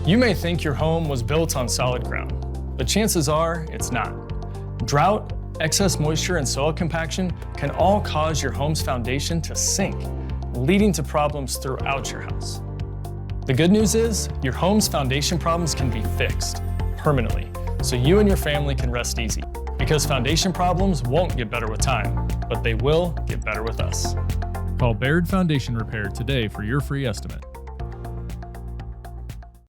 You may think your home was built on solid ground, but chances are it's not. Drought, excess moisture, and soil compaction can all cause your home's foundation to sink, leading to problems throughout your house. The good news is your home's foundation problems can be fixed permanently, so you and your family can rest easy. Because foundation problems won't get better with time, but they will get better with us. Call Baird Foundation Repair today for your free estimate.